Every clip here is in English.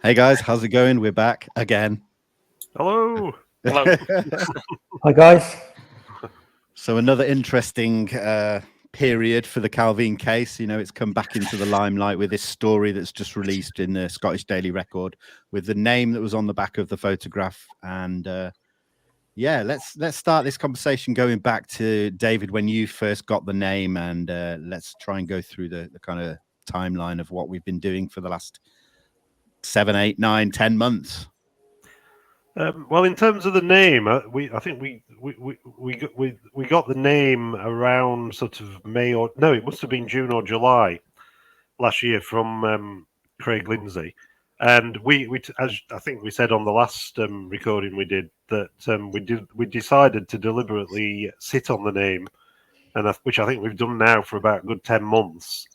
Hey guys, how's it going? We're back again. Hello. Hello. Hi guys. So another interesting period for the Calvine case. You know, it's come back into the limelight with this story that's just released in the Scottish Daily Record with the name that was on the back of the photograph. And yeah, let's start this conversation going back to David when you first got the name, and let's try and go through the kind of timeline of what we've been doing for the last 7, 8, 9, 10 months. Well, in terms of the name, I think we got the name around sort of May, or no, it must have been June or July last year from Craig Lindsay, and as I think we said on the last recording we did, that we decided to deliberately sit on the name, and which I think we've done now for about a good 10 months,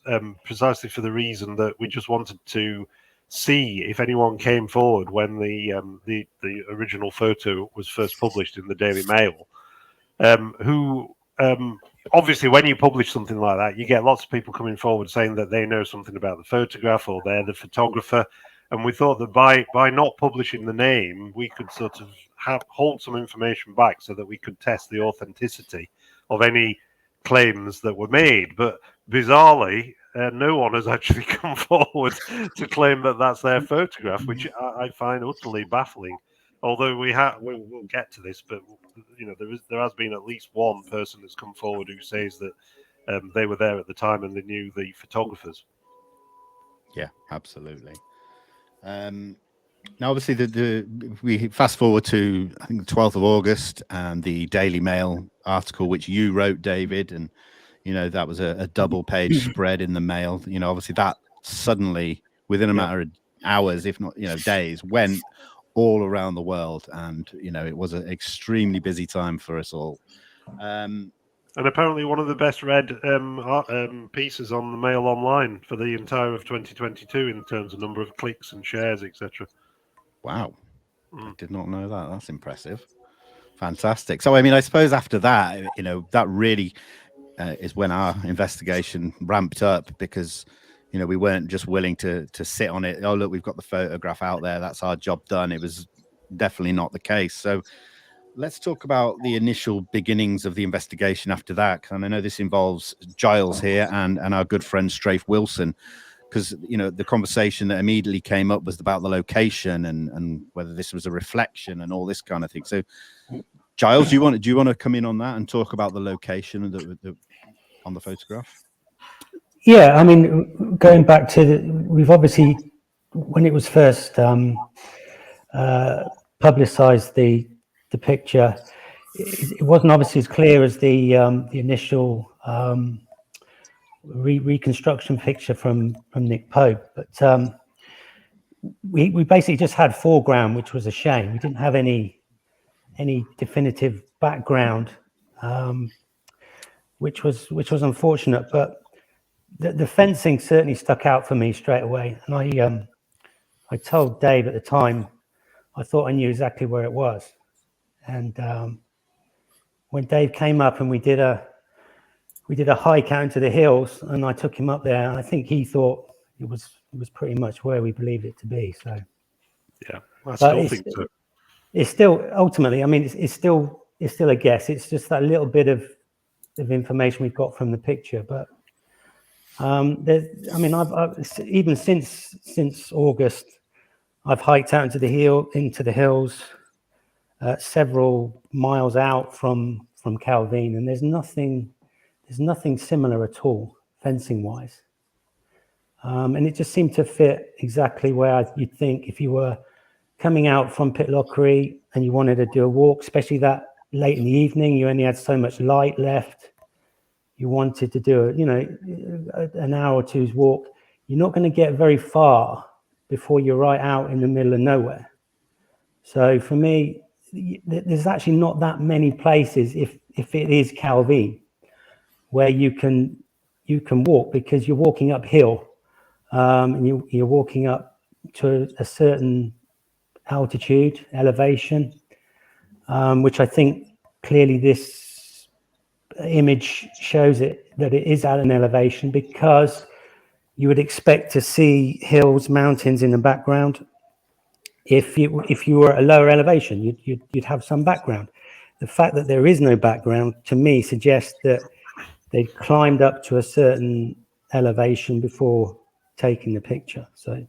precisely for the reason that we just wanted to see if anyone came forward when the original photo was first published in the Daily Mail, who obviously when you publish something like that, you get lots of people coming forward saying that they know something about the photograph or they're the photographer, and we thought that by not publishing the name, we could sort of hold some information back so that we could test the authenticity of any claims that were made. But bizarrely, no one has actually come forward to claim that that's their photograph, which I find utterly baffling. Although we'll get to this, but you know, there has been at least one person that's come forward who says that they were there at the time and they knew the photographers. Yeah, absolutely. Now, obviously, we fast forward to I think the 12th of August and the Daily Mail article which you wrote, David, and you know that was a double-page spread in the Mail. You know, obviously that suddenly within a matter of hours, if not days, went all around the world, and you know it was an extremely busy time for us all. And apparently one of the best read pieces on the Mail Online for the entire of 2022 in terms of number of clicks and shares, etc. Wow, I did not know that. That's impressive. Fantastic. So, I mean, I suppose after that, you know, that really is when our investigation ramped up, because, you know, we weren't just willing to sit on it. Oh, look, we've got the photograph out there. That's our job done. It was definitely not the case. So let's talk about the initial beginnings of the investigation after that. And I know this involves Giles here and our good friend Strafe Wilson, because, you know, the conversation that immediately came up was about the location and whether this was a reflection and all this kind of thing. So, Giles, do you want to come in on that and talk about the location on the photograph? Yeah, I mean, going back to we've obviously, when it was first publicised, the picture, it wasn't obviously as clear as the initial reconstruction picture from Nick Pope, but we basically just had foreground, which was a shame. We didn't have any definitive background, which was unfortunate. But the fencing certainly stuck out for me straight away, and I told Dave at the time I thought I knew exactly where it was, and when Dave came up and we did a hike out into the hills, and I took him up there, I think he thought it was pretty much where we believed it to be. So yeah, I still think so. It's still ultimately, I mean, it's still a guess. It's just that little bit of information we've got from the picture. But I mean, I've even since August, I've hiked out into the hills, several miles out from Calvine, and there's nothing similar at all fencing wise. And it just seemed to fit exactly where you'd think if you were coming out from Pitlochry and you wanted to do a walk, especially that late in the evening, you only had so much light left. You wanted to do an hour or two's walk. You're not going to get very far before you're right out in the middle of nowhere. So for me, there's actually not that many places, if it is Calvine, where you can walk, because you're walking uphill, and you're walking up to a certain altitude, elevation, which I think clearly this image shows that it is at an elevation, because you would expect to see hills, mountains in the background. if you were at a lower elevation, you'd have some background. The fact that there is no background to me suggests that they'd climbed up to a certain elevation before taking the picture. So,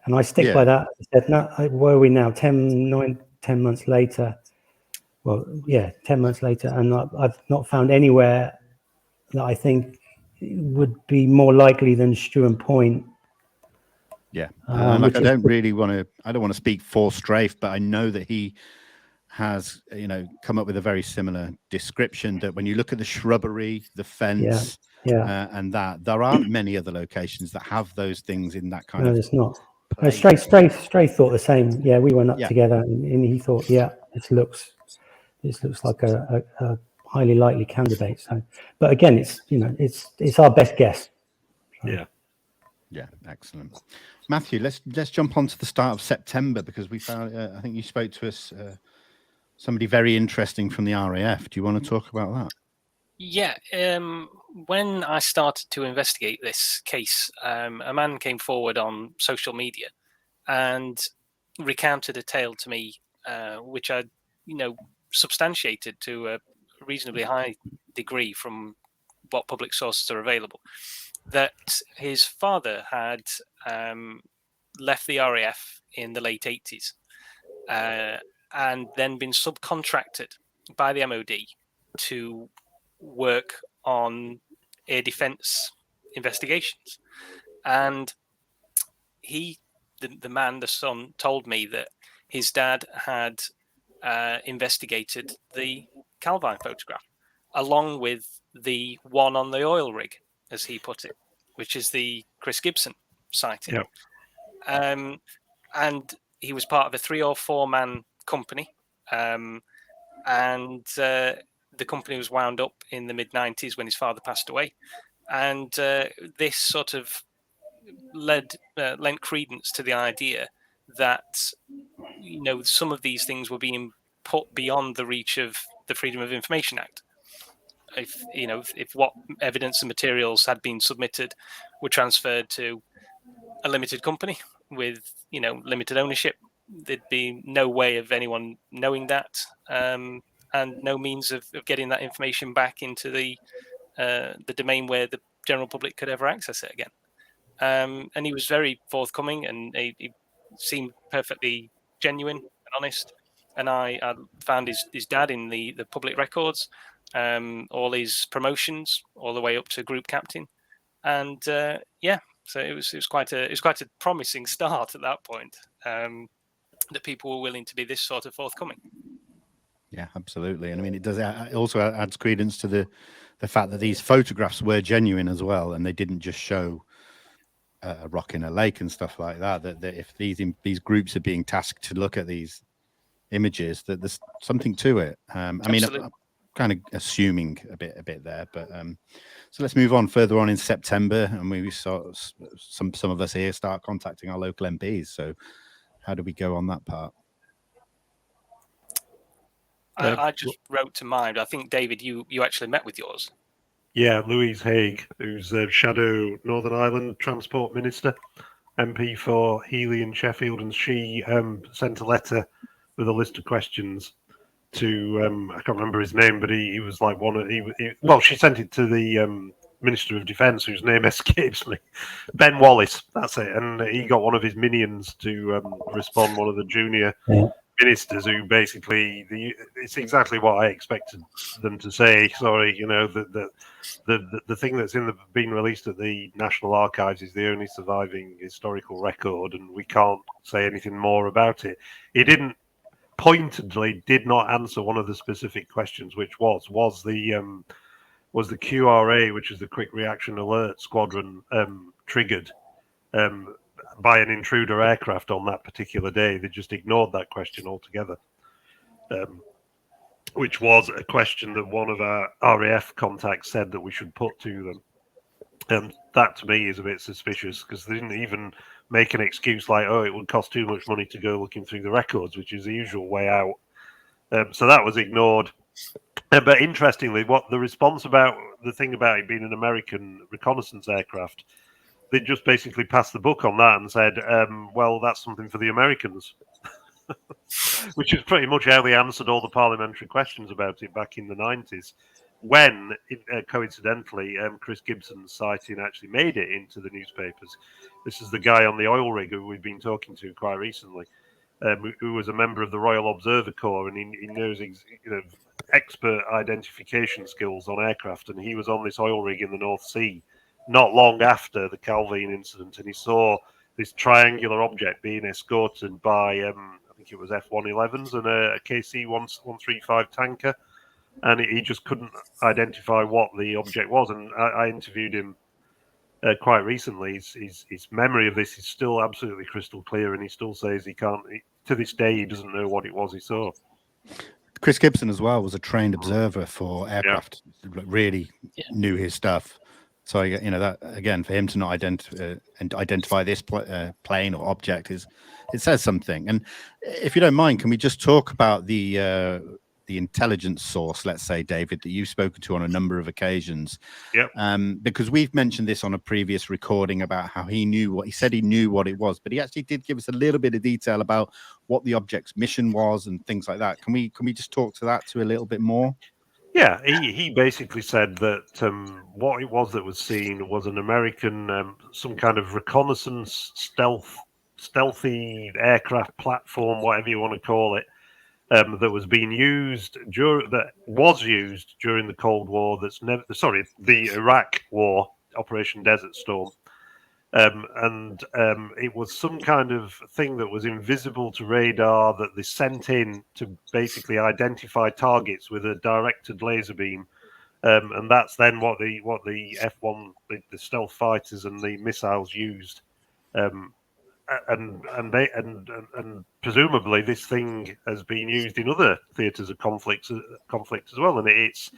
and I stick by that. I said, no, where are we now? 10 months later. Well, yeah, 10 months later, and I've not found anywhere that I think would be more likely than Struan Point. Yeah, and like I don't want to speak for Strafe, but I know that he has, come up with a very similar description, that when you look at the shrubbery, the fence, and that there aren't many other locations that have those things in that kind of. No, there's not. No, Strafe thought the same. Yeah, we went up together, and he thought, this looks like a highly likely candidate. So, but again, it's our best guess. So. Yeah, excellent. Matthew, let's jump on to the start of September, because we found, I think you spoke to us, somebody very interesting from the RAF. Do you want to talk about that? Yeah, when I started to investigate this case, a man came forward on social media and recounted a tale to me, which I, substantiated to a reasonably high degree from what public sources are available, that his father had left the RAF in the late 80s and then been subcontracted by the MOD to work on air defense investigations. And the son, told me that his dad had investigated the Calvine photograph, along with the one on the oil rig, as he put it, which is the Chris Gibson sighting. Yep. And he was part of a 3 or 4 man company. And the company was wound up in the mid-90s when his father passed away. And this sort of lent credence to the idea that, some of these things were being put beyond the reach of the Freedom of Information Act. If what evidence and materials had been submitted were transferred to a limited company with, limited ownership, there'd be no way of anyone knowing that, and no means of getting that information back into the domain where the general public could ever access it again. And he was very forthcoming, and he seemed perfectly genuine and honest. And I found his dad in the public records, all his promotions, all the way up to group captain, and so it was quite a promising start at that point. That people were willing to be this sort of forthcoming. Yeah, absolutely. And I mean, it also adds credence to the fact that these photographs were genuine as well, and they didn't just show a rock in a lake and stuff like that. That if these groups are being tasked to look at these images, that there's something to it. I mean, I'm kind of assuming a bit there, but so let's move on further on in September, and we saw some of us here start contacting our local MPs. So how do we go on that part? I just wrote to mine. I think, David, you actually met with yours. Yeah, Louise Haigh, who's the Shadow Northern Ireland Transport Minister, MP for Healy and Sheffield, and she sent a letter with a list of questions to I can't remember his name, but he was like she sent it to the Minister of Defence, whose name escapes me, Ben Wallace. That's it, and he got one of his minions to respond, one of the junior ministers, who basically it's exactly what I expected them to say. Sorry, the thing that's been released at the National Archives is the only surviving historical record, and we can't say anything more about it. He pointedly did not answer one of the specific questions, which was the QRA, which is the Quick Reaction Alert Squadron, triggered by an intruder aircraft on that particular day. They just ignored that question altogether, which was a question that one of our RAF contacts said that we should put to them. And that to me is a bit suspicious, because they didn't even make an excuse like, it would cost too much money to go looking through the records, which is the usual way out. So that was ignored. But interestingly, what the response about the thing about it being an American reconnaissance aircraft, they just basically passed the buck on that and said, well, that's something for the Americans. Which is pretty much how they answered all the parliamentary questions about it back in the 90s, when, coincidentally, Chris Gibson's sighting actually made it into the newspapers. This is the guy on the oil rig who we've been talking to quite recently, who was a member of the Royal Observer Corps, and he knows expert identification skills on aircraft, and he was on this oil rig in the North Sea not long after the Calvine incident, and he saw this triangular object being escorted by I think it was F-111s and a KC-135 tanker, and he just couldn't identify what the object was. And I interviewed him quite recently. His memory of this is still absolutely crystal clear, and he still says to this day, he doesn't know what it was he saw. Chris Gibson as well was a trained observer for aircraft, really knew his stuff. So, that again, for him to not identify this plane or object it says something. And if you don't mind, can we just talk about the intelligence source, let's say, David, that you've spoken to on a number of occasions? Yep. Because we've mentioned this on a previous recording about how he said he knew what it was, but he actually did give us a little bit of detail about what the object's mission was and things like that. Can we just talk to that a little bit more? Yeah, he basically said that what it was that was seen was an American, some kind of reconnaissance stealthy aircraft platform, whatever you want to call it, that was being used during the Cold War. The Iraq War, Operation Desert Storm. It was some kind of thing that was invisible to radar that they sent in to basically identify targets with a directed laser beam, and that's then what the F-1, the stealth fighters and the missiles used, and presumably this thing has been used in other theatres of conflict as well, and it's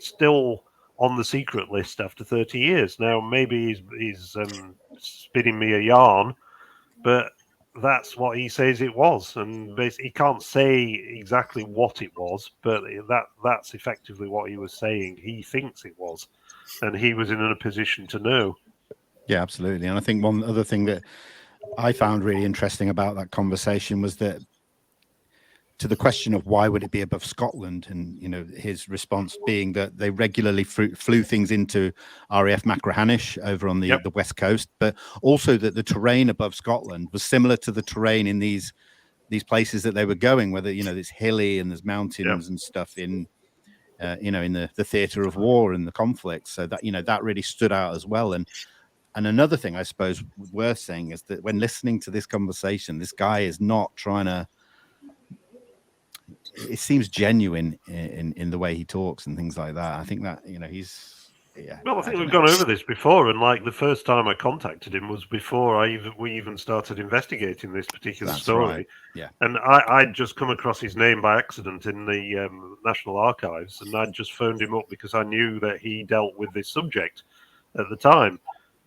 still on the secret list after 30 years. Now, maybe he's spinning me a yarn, but that's what he says it was. And basically, he can't say exactly what it was, but that's effectively what he was saying. He thinks it was, and he was in a position to know. Yeah, absolutely. And I think one other thing that I found really interesting about that conversation was that, to the question of why would it be above Scotland, and his response being that they regularly flew things into RAF Machrihanish over on the west coast, but also that the terrain above Scotland was similar to the terrain in these places that they were going, whether it's hilly and there's mountains and stuff in the theatre of war and the conflict. So that that really stood out as well. And another thing I suppose worth saying is that when listening to this conversation, this guy is not trying to. It seems genuine in the way he talks and things like that. I think that he's Well, I think we've gone over this before, and like the first time I contacted him was before we even started investigating this particular story. Right. Yeah, and I'd just come across his name by accident in the National Archives, and I'd just phoned him up because I knew that he dealt with this subject at the time.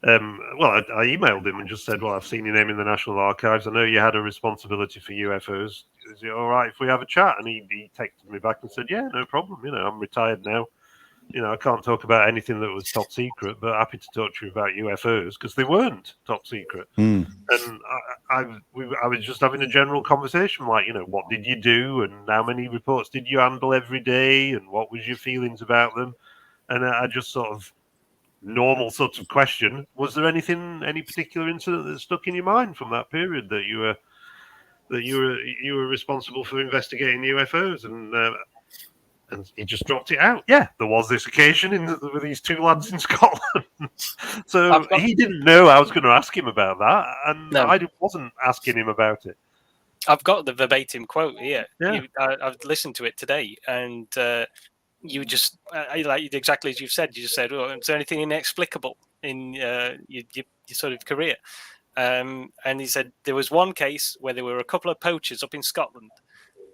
I emailed him and just said, well, I've seen your name in the National Archives. I know you had a responsibility for UFOs. Is it all right if we have a chat? And he texted me back and said, yeah, no problem. I'm retired now. I can't talk about anything that was top secret, but happy to talk to you about UFOs because they weren't top secret. And I was just having a general conversation, like, what did you do and how many reports did you handle every day and what was your feelings about them? And I just sort of normal sorts of question. Was there any particular incident that stuck in your mind from that period that you were responsible for investigating UFOs? And he just dropped it out. Yeah, there was this occasion with these two lads in Scotland. So he didn't know I was going to ask him about that, and I wasn't asking him about it. I've got the verbatim quote here. Yeah. I've listened to it today, and you just like exactly as you've said. You just said, "Oh, is there anything inexplicable in your sort of career?" And he said there was one case where there were a couple of poachers up in Scotland,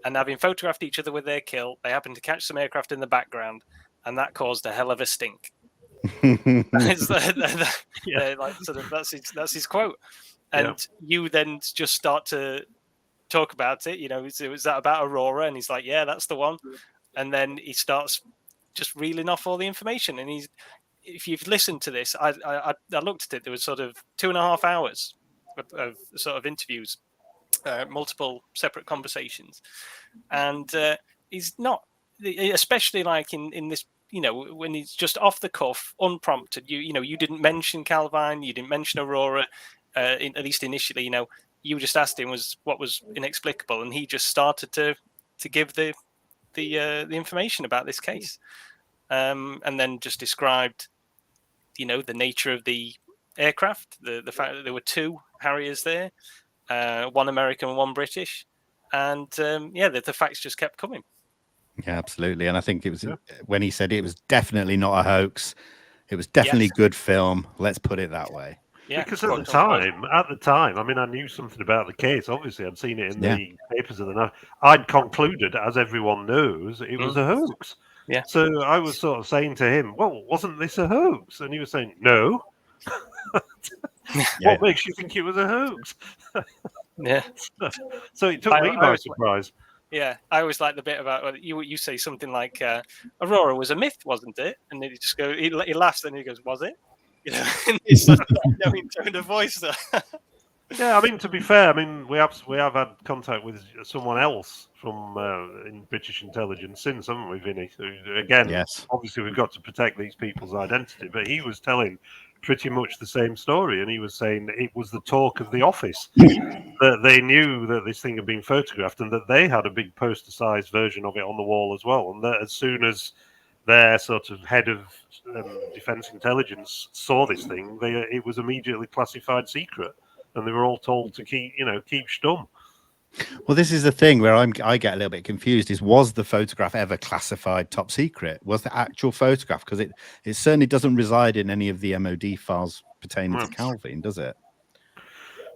and having photographed each other with their kill, they happened to catch some aircraft in the background, and that caused a hell of a stink. That's his quote. And you then just start to talk about it. Was that about Aurora? And he's like, yeah, that's the one. And then he starts just reeling off all the information, and if you've listened to this, I looked at it. There was sort of 2.5 hours of sort of interviews, multiple separate conversations, and he's not, especially like in this, when he's just off the cuff, unprompted. You didn't mention Calvine, you didn't mention Aurora, at least initially. You just asked him what was inexplicable, and he just started to give the information about this case, and then just described, the nature of the aircraft, the fact that there were 2 Harriers there, 1 American and 1 British, and the facts just kept coming. Yeah, absolutely. And I think it was when he said it was definitely not a hoax. It was definitely good film. Let's put it that way. Yeah, because at the time, I mean, I knew something about the case. Obviously, I'd seen it in the papers of the night. I'd concluded, as everyone knows, it was a hoax. Yeah. So I was sort of saying to him, "Well, wasn't this a hoax?" And he was saying, "No." What makes you think it was a hoax? Yeah. So it took me by surprise. Yeah, I always like the bit about you say something like Aurora was a myth, wasn't it? And then he laughs and he goes, "Was it?" And it's such a knowing tone of voice. Yeah, I mean, to be fair, I mean, we have had contact with someone else from in British intelligence since, haven't we, Vinny? So again, obviously we've got to protect these people's identity, but he was telling pretty much the same story, and he was saying it was the talk of the office that they knew that this thing had been photographed, and that they had a big poster-sized version of it on the wall as well, and that as soon as their sort of head of defence intelligence saw this thing, it was immediately classified secret, and they were all told to keep stum. Well, this is the thing where I get a little bit confused. Was the photograph ever classified top secret? Was the actual photograph? Because it certainly doesn't reside in any of the MOD files pertaining to Calvine, does it?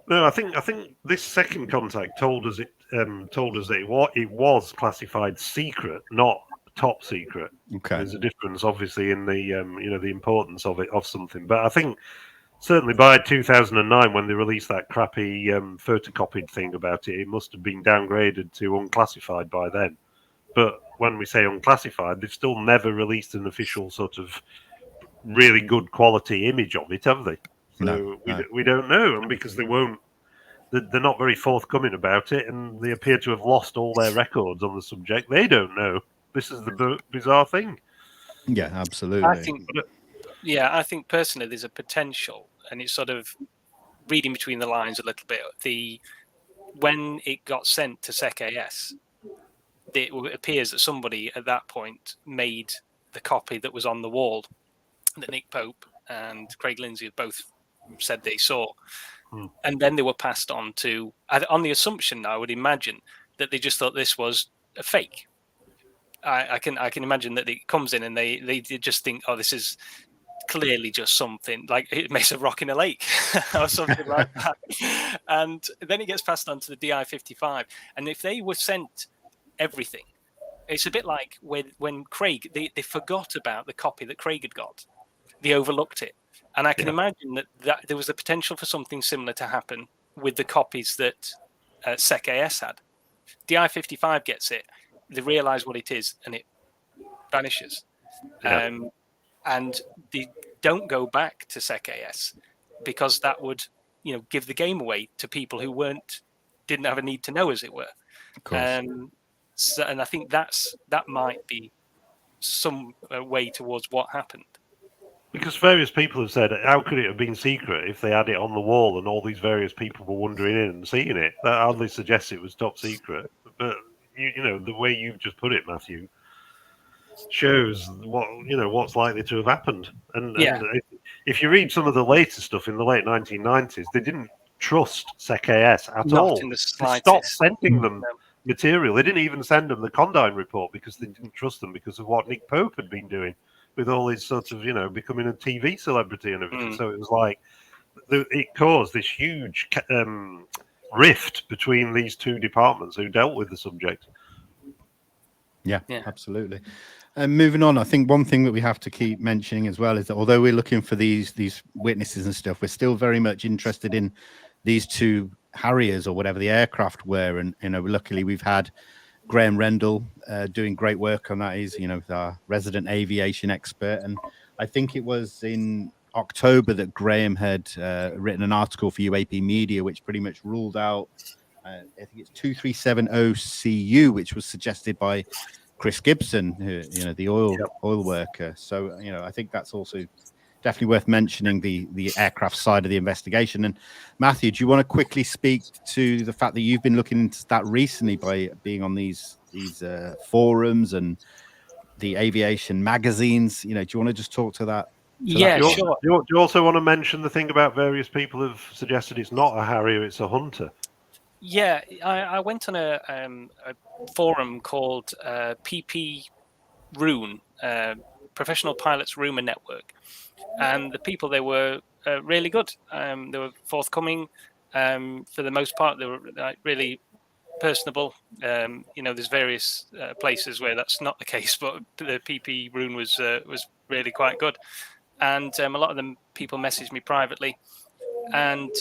No, I think this second contact told us that it was classified secret, not top secret. Okay. There's a difference, obviously, in the the importance of something. But I think certainly by 2009, when they released that crappy photocopied thing about it, it must have been downgraded to unclassified by then. But when we say unclassified, they've still never released an official sort of really good quality image of it, have they? So we don't know, and because they're not very forthcoming about it, and they appear to have lost all their records on the subject. They don't know. This is the bizarre thing. Yeah, absolutely. I think personally there's a potential, and it's sort of reading between the lines a little bit. When it got sent to SecAS, it appears that somebody at that point made the copy that was on the wall that Nick Pope and Craig Lindsay have both said they saw. And then they were passed on to, on the assumption, I would imagine, that they just thought this was a fake. I can imagine that it comes in and they just think, oh, this is clearly just something like it makes a rock in a lake or something like that. And then it gets passed on to the DI-55. And if they were sent everything, it's a bit like when Craig, they forgot about the copy that Craig had got. They overlooked it. And I can imagine that there was a potential for something similar to happen with the copies that SecAS had. DI-55 gets it. They realise what it is, and it vanishes. And they don't go back to SecAS because that would, give the game away to people who didn't have a need to know, as it were. Of course. And I think that might be some way towards what happened. Because various people have said, how could it have been secret if they had it on the wall and all these various people were wandering in and seeing it? That hardly suggests it was top secret. But, the way you've just put it, Matthew, shows what's likely to have happened. And if you read some of the later stuff in the late 1990s, they didn't trust SecAS at all. In the they stopped sending them material. They didn't even send them the Condine report because they didn't trust them because of what Nick Pope had been doing with all his sort of, becoming a TV celebrity and everything. So it was like, it caused this huge rift between these two departments who dealt with the subject. Yeah, absolutely. And moving on, I think one thing that we have to keep mentioning as well is that although we're looking for these witnesses and stuff, we're still very much interested in these 2 Harriers or whatever the aircraft were. And, luckily we've had Graham Rendell doing great work on that. He's, our resident aviation expert. And I think it was in October that Graham had written an article for UAP Media, which pretty much ruled out, I think it's 2370 CU, which was suggested by Chris Gibson, who, the oil worker. So, I think that's also definitely worth mentioning, the aircraft side of the investigation. And Matthew, do you want to quickly speak to the fact that you've been looking into that recently by being on these forums and the aviation magazines? Do you want to just talk to that? Yeah, sure. Do you also want to mention the thing about various people have suggested it's not a Harrier, it's a Hunter? Yeah, I went on a forum called PP Rune, Professional Pilots Rumour Network, and the people there were really good. They were forthcoming. For the most part, they were really personable. There's various places where that's not the case, but the PP Rune was really quite good. And a lot of them people messaged me privately, and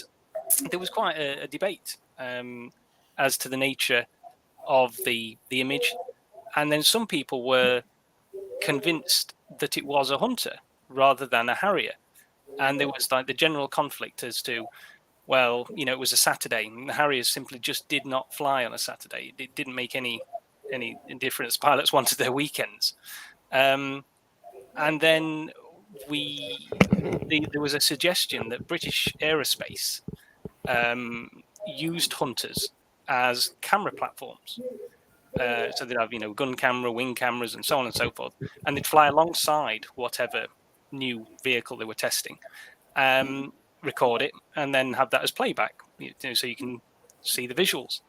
there was quite a debate as to the nature of the image. And then some people were convinced that it was a Hunter rather than a Harrier. And there was like the general conflict as to, well, it was a Saturday, and the Harriers simply just did not fly on a Saturday. It didn't make any difference. Pilots wanted their weekends. And then there was a suggestion that British Aerospace used Hunters as camera platforms. So they'd have, gun camera, wing cameras, and so on and so forth. And they'd fly alongside whatever new vehicle they were testing, record it, and then have that as playback, so you can see the visuals.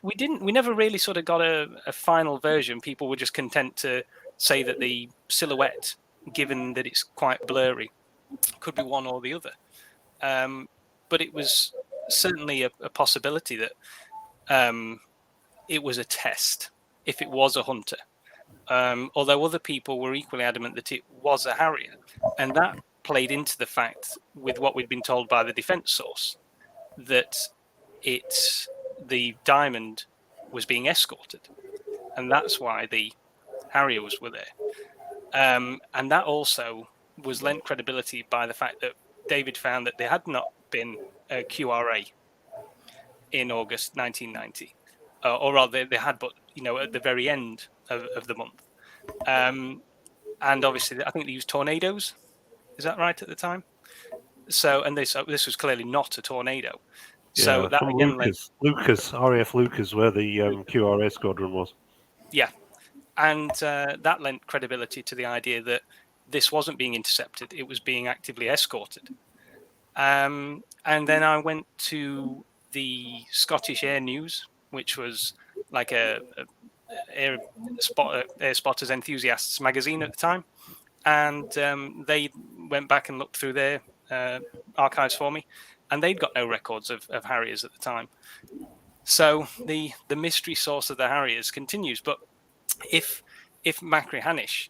We never really sort of got a final version. People were just content to say that the silhouette, given that it's quite blurry, could be one or the other. But it was certainly a possibility that it was a test if it was a Hunter. Although other people were equally adamant that it was a Harrier. And that played into the fact, with what we'd been told by the defence source, that the Diamond was being escorted. And that's why the Harriers were there. And that also was lent credibility by the fact that David found that there had not been a QRA in August 1990. Or rather, they had, but at the very end of the month. And obviously, I think they used tornadoes. Is that right at the time? So, and this was clearly not a tornado. So Yeah, that again, Lucas, RAF Lucas, where the QRA squadron was. Yeah, and that lent credibility to the idea that this wasn't being intercepted; it was being actively escorted. And then I went to the Scottish Air News, which was like a air spotters enthusiasts magazine at the time, and they went back and looked through their archives for me, and they'd got no records of Harriers at the time. So the mystery source of the Harriers continues. But if Machrihanish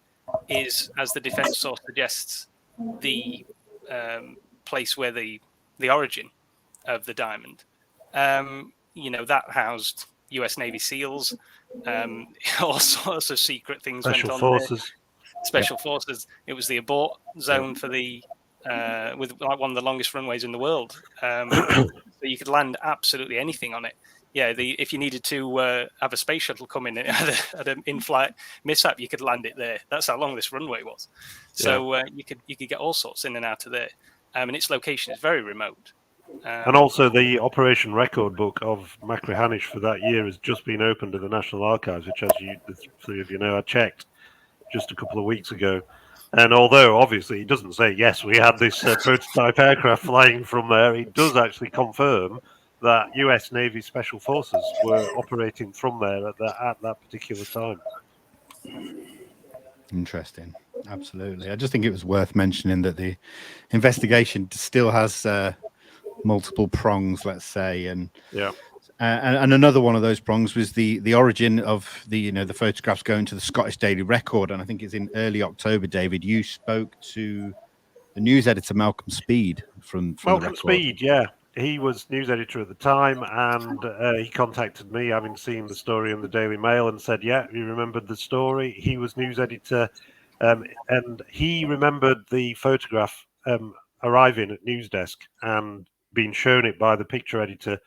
is, as the defence source suggests, the place where the origin of the Diamond, that housed US Navy SEALs, all sorts of secret things Special went on Forces. there. Special Forces. It was the abort zone for the with like one of the longest runways in the world. So you could land absolutely anything on it. Yeah, if you needed to have a space shuttle come in at an in-flight mishap, you could land it there. That's how long this runway was. So you could get all sorts in and out of there. And its location is very remote. And also the operation record book of Machrihanish for that year has just been opened at the National Archives, which, as the three of you know, I checked just a couple of weeks ago. And although obviously it doesn't say, yes, we had this prototype aircraft flying from there, it does actually confirm that US Navy Special Forces were operating from there at that particular time. Interesting. Absolutely. I just think it was worth mentioning that the investigation still has multiple prongs, let's say, and another one of those prongs was the origin of the photographs going to the Scottish Daily Record, and I think it's in early October. David, you spoke to the news editor Malcolm Speed from Malcolm Speed, yeah. He was news editor at the time, and he contacted me, having seen the story in the Daily Mail, and said, yeah, he remembered the story. He was news editor And he remembered the photograph arriving at news desk and being shown it by the picture editor,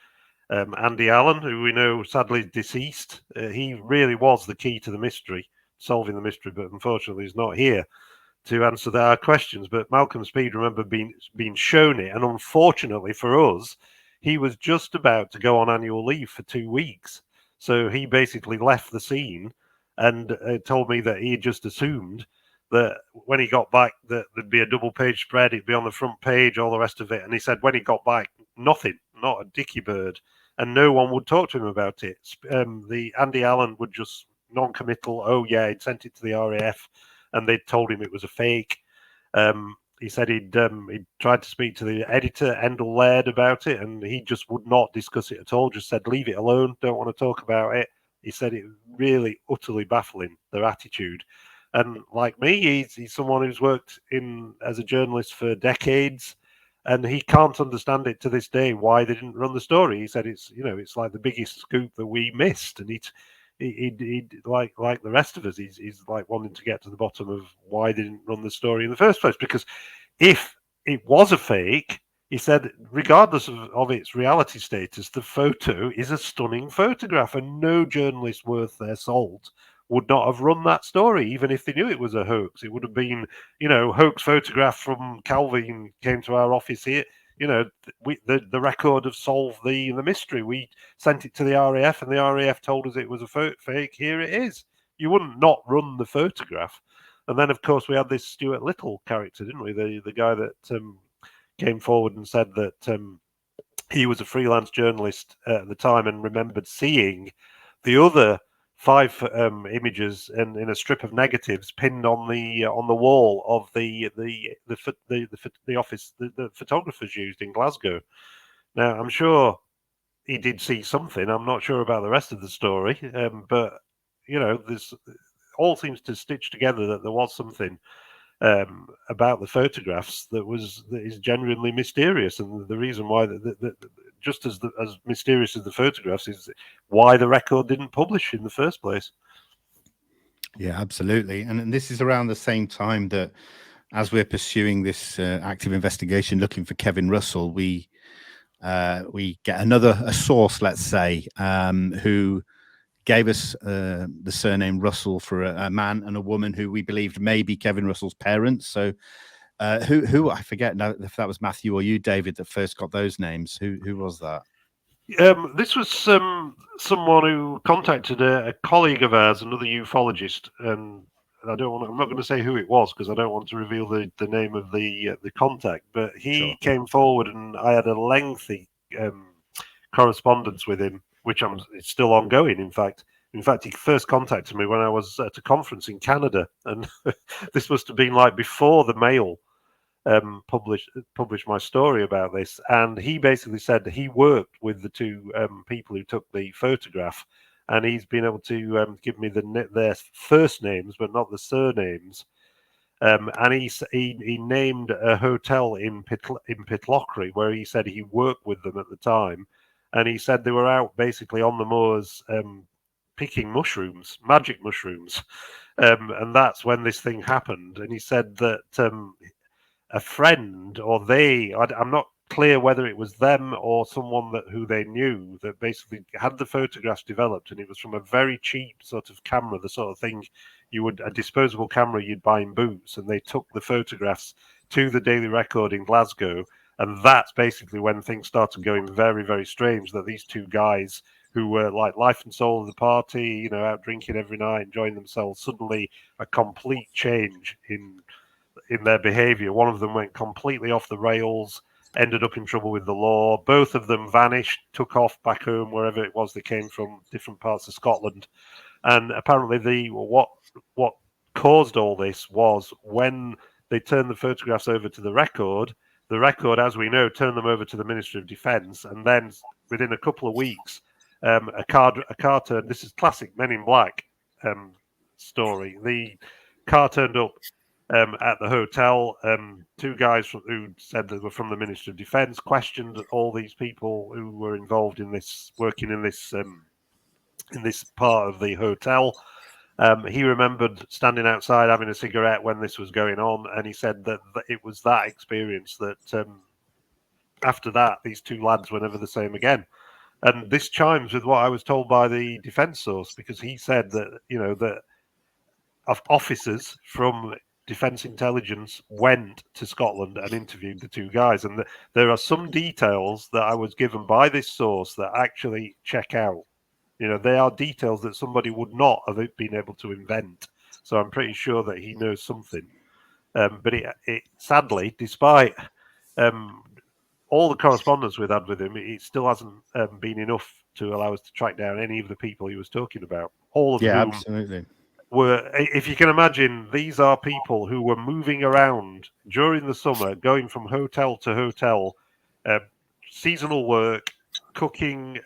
Andy Allen, who we know sadly deceased. He really was the key to the mystery, solving the mystery, but unfortunately he's not here to answer our questions. But Malcolm Speed remembered being shown it, and unfortunately for us, he was just about to go on annual leave for 2 weeks. So he basically left the scene and told me that he had just assumed that when he got back that there'd be a double page spread, it'd be on the front page, all the rest of it. And he said when he got back, nothing, not a dicky bird, and no one would talk to him about it. The Andy Allen would just non-committal. Oh yeah, he'd sent it to the RAF, and they'd told him it was a fake. He said he'd tried to speak to the editor, Endel Laird, about it, and he just would not discuss it at all. Just said, leave it alone, don't want to talk about it. He said it was really utterly baffling, their attitude. And like me, he's someone who's worked as a journalist for decades, and he can't understand it to this day why they didn't run the story. He said it's like the biggest scoop that we missed, and he like the rest of us, he's like wanting to get to the bottom of why they didn't run the story in the first place. Because if it was a fake, he said, regardless of its reality status, the photo is a stunning photograph, and no journalist worth their salt would not have run that story, even if they knew it was a hoax. It would have been, hoax photograph from Calvine came to our office here. The record of solved the mystery. We sent it to the RAF, and the RAF told us it was a fake. Here it is. You wouldn't not run the photograph. And then, of course, we had this Stuart Little character, didn't we? The guy that came forward and said that he was a freelance journalist at the time and remembered seeing the other 5 images in a strip of negatives pinned on the wall of the office the photographers used in Glasgow. Now, I'm sure he did see something. I'm not sure about the rest of the story, but this all seems to stitch together that there was something about the photographs that is genuinely mysterious, and the reason why just as mysterious as the photographs is why the record didn't publish in the first place. Yeah, absolutely. And this is around the same time that, as we're pursuing this active investigation looking for Kevin Russell, we get a source, let's say, who gave us the surname Russell for a man and a woman who we believed may be Kevin Russell's parents. So who I forget now if that was Matthew or you, David, that first got those names. Who was that? This was someone who contacted a colleague of ours, another ufologist, and I'm not going to say who it was because I don't want to reveal the name of the contact. But he came forward, and I had a lengthy correspondence with him, which it's still ongoing. In fact, he first contacted me when I was at a conference in Canada, and this must have been like before the Mail published my story about this. And he basically said that he worked with the 2 people who took the photograph, and he's been able to give me their first names, but not the surnames. And he named a hotel in Pitlochry where he said he worked with them at the time, and he said they were out basically on the moors picking mushrooms, magic mushrooms, and that's when this thing happened. And he said that a friend or I'm not clear whether it was them or someone who they knew that basically had the photographs developed, and it was from a very cheap sort of camera, the sort of thing a disposable camera you'd buy in Boots, and they took the photographs to the Daily Record in Glasgow, and that's basically when things started going very, very strange, that these 2 guys who were like life and soul of the party, out drinking every night, enjoying themselves, suddenly a complete change in their behavior. One of them went completely off the rails, ended up in trouble with the law. Both of them vanished, took off back home, wherever it was they came from, different parts of Scotland. And apparently what caused all this was when they turned the photographs over to the record, as we know, turned them over to the Ministry of Defence, and then within a couple of weeks, a car turned. This is classic Men in Black story. The car turned up at the hotel. 2 guys who said they were from the Ministry of Defence questioned all these people who were involved in this, working in this part of the hotel. He remembered standing outside having a cigarette when this was going on, and he said that it was that experience that after that, these two lads were never the same again. And this chimes with what I was told by the defence source, because he said that, that officers from Defence Intelligence went to Scotland and interviewed the two guys. And there are some details that I was given by this source that actually check out. They are details that somebody would not have been able to invent. So I'm pretty sure that he knows something. But it sadly, despite all the correspondence we've had with him, it still hasn't been enough to allow us to track down any of the people he was talking about. All of whom absolutely. were, if you can imagine, these are people who were moving around during the summer, going from hotel to hotel, seasonal work, cooking,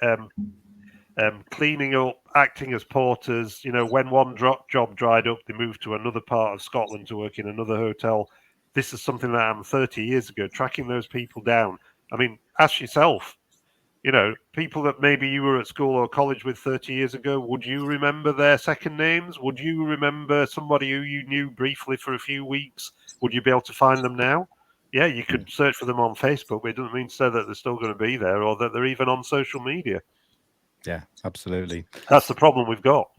cleaning up, acting as porters. When one job dried up, they moved to another part of Scotland to work in another hotel. This is something that happened 30 years ago, tracking those people down. I mean, ask yourself, people that maybe you were at school or college with 30 years ago, would you remember their second names? Would you remember somebody who you knew briefly for a few weeks? Would you be able to find them now? Yeah, you could search for them on Facebook, but it doesn't mean to say that they're still going to be there or that they're even on social media. Yeah, absolutely. That's the problem we've got.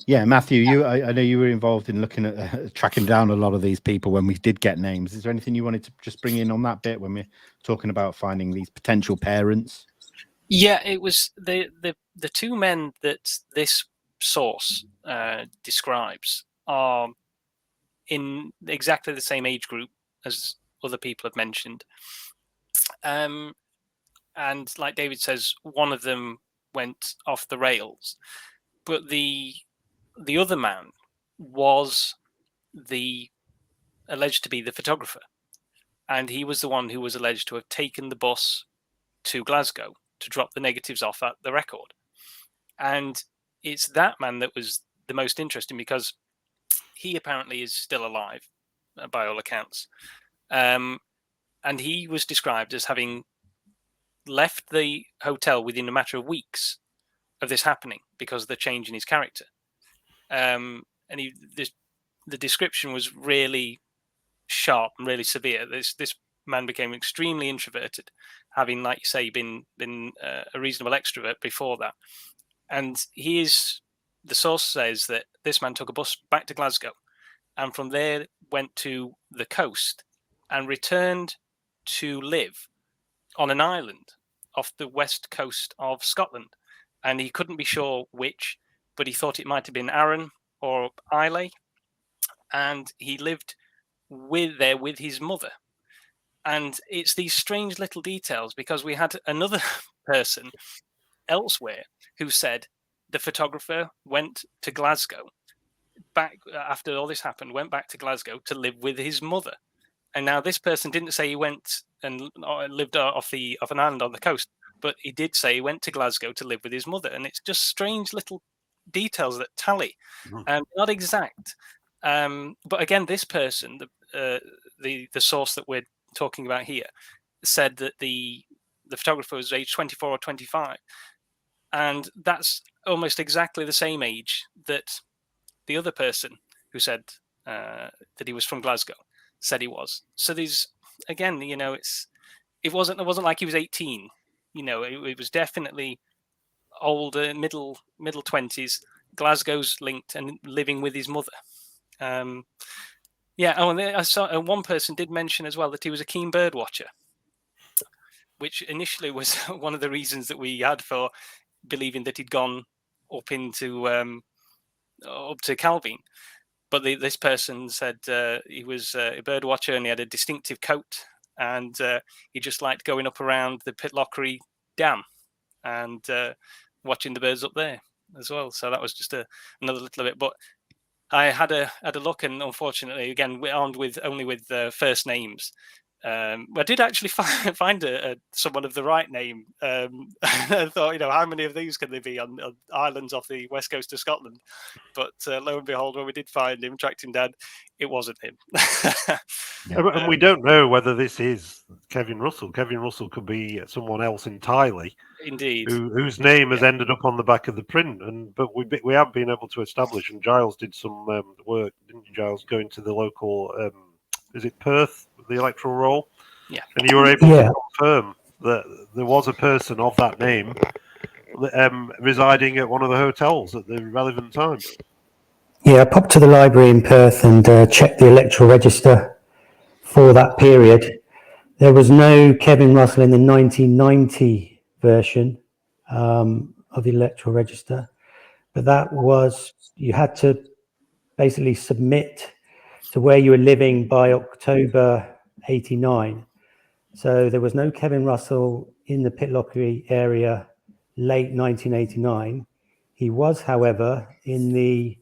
Yeah, Matthew, I know you were involved in looking at tracking down a lot of these people when we did get names. Is there anything you wanted to just bring in on that bit when we're talking about finding these potential parents? Yeah, it was the two men that this source describes are in exactly the same age group as other people have mentioned. And like David says, one of them went off the rails, but the other man was alleged to be the photographer, and he was the one who was alleged to have taken the bus to Glasgow to drop the negatives off at the record. And it's that man that was the most interesting, because he apparently is still alive by all accounts, and he was described as having left the hotel within a matter of weeks of this happening because of the change in his character. And the description was really sharp and really severe. This man became extremely introverted, having, like you say, been a reasonable extrovert before that. And the source says that this man took a bus back to Glasgow, and from there went to the coast and returned to live on an island off the west coast of Scotland. And he couldn't be sure which, but he thought it might have been Arran or Islay. And he lived with his mother. And it's these strange little details, because we had another person elsewhere who said the photographer went to Glasgow back after all this happened, went back to Glasgow to live with his mother. And now this person didn't say he went and lived off an island on the coast, but he did say he went to Glasgow to live with his mother. And it's just strange little details that tally, not exact. But again, this person, the source that we're talking about here, said that the photographer was age 24 or 25, and that's almost exactly the same age that the other person who said that he was from Glasgow said he was. So these, again, it wasn't like he was 18. It was definitely older, middle 20s. Glasgow's linked and living with his mother. Yeah. Oh, and I saw one person did mention as well that he was a keen bird watcher, which initially was one of the reasons that we had for believing that he'd gone up to Calvine. But this person said he was a bird watcher and he had a distinctive coat, and he just liked going up around the Pitlochry Dam and watching the birds up there as well. So that was just another little bit. But I had a look, and unfortunately, again, we're armed with only with first names. I did actually find someone of the right name. I thought, how many of these can there be on islands off the west coast of Scotland? But lo and behold, when we did find him, tracked him down, it wasn't him. And we don't know whether this is Kevin Russell. Kevin Russell could be someone else entirely. Indeed. Whose name has ended up on the back of the print. But we have been able to establish, and Giles did some work, didn't you, Giles, going to the local, is it Perth, the electoral roll? Yeah. And you were able to confirm that there was a person of that name residing at one of the hotels at the relevant time. Yeah, I popped to the library in Perth and checked the Electoral Register for that period. There was no Kevin Russell in the 1990 version of the Electoral Register, but that was, you had to basically submit to where you were living by October 89. So there was no Kevin Russell in the Pitlochry area late 1989. He was, however, in the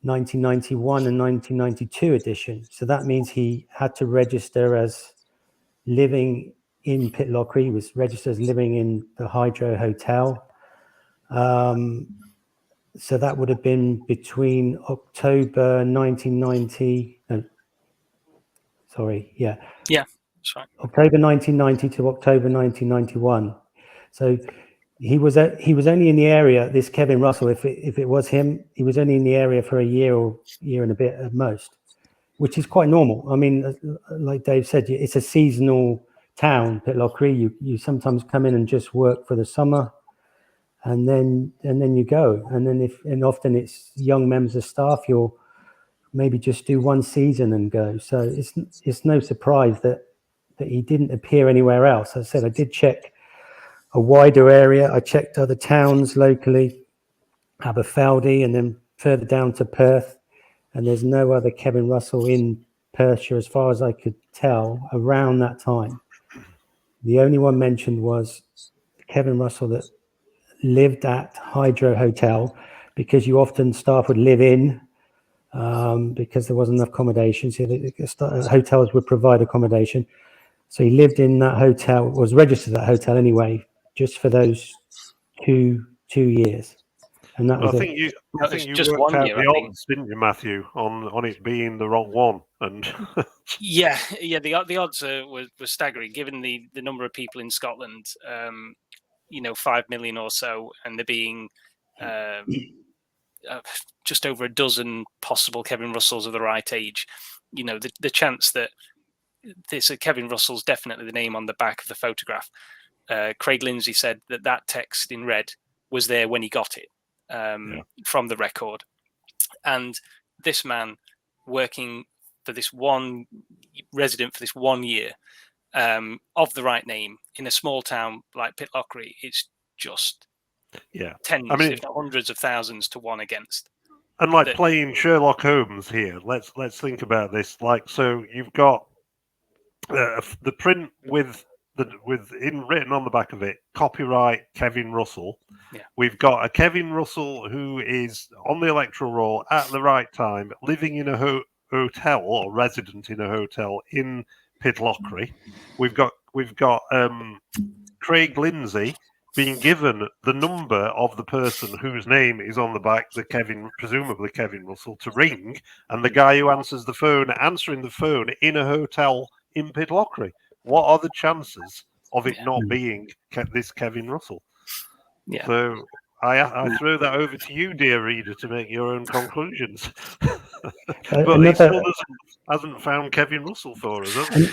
1991 and 1992 edition. So that means he had to register as living in Pitlochry. He was registered as living in the Hydro Hotel. So that would have been between October 1990. No, sorry, yeah. Yeah, that's right. October 1990 to October 1991. So he was only in the area, this Kevin Russell, if it was him, he was only in the area for a year or year and a bit at most, which is quite normal. I mean, like Dave said, it's a seasonal town, Pitlochry. You sometimes come in and just work for the summer, and then you go. And often it's young members of staff. You'll maybe just do one season and go. So it's no surprise that he didn't appear anywhere else. As I said, I did check a wider area. I checked other towns locally, Aberfeldy, and then further down to Perth. And there's no other Kevin Russell in Perthshire, as far as I could tell, around that time. The only one mentioned was Kevin Russell that lived at Hydro Hotel, because staff would live in because there wasn't enough accommodation. So the hotels would provide accommodation. So he lived in that hotel, was registered at that hotel anyway, just for those two years. And that was I think you just worked 1 out year, the I think. odds, didn't you, Matthew, on it being the wrong one? And Yeah. The odds were staggering, given the number of people in Scotland. 5 million or so, and there being just over a dozen possible Kevin Russells of the right age. The chance that this Kevin Russell's definitely the name on the back of the photograph. Craig Lindsay said that text in red was there when he got it from the record. And this man working for this one resident for this 1 year of the right name in a small town like Pitlochry, it's just tens, if not hundreds of thousands to one against. And like playing Sherlock Holmes here, let's think about this. Like, so you've got the print with written on the back of it, copyright Kevin Russell. Yeah. We've got a Kevin Russell who is on the electoral roll at the right time, living in a hotel or resident in a hotel in Pitlochry. We've got Craig Lindsay being given the number of the person whose name is on the back, presumably Kevin Russell, to ring, and the guy who answers the phone answering the phone in a hotel in Pitlochry. What are the chances of it not being this Kevin Russell? Yeah. So I throw that over to you, dear reader, to make your own conclusions. But he still hasn't found Kevin Russell for us, has he?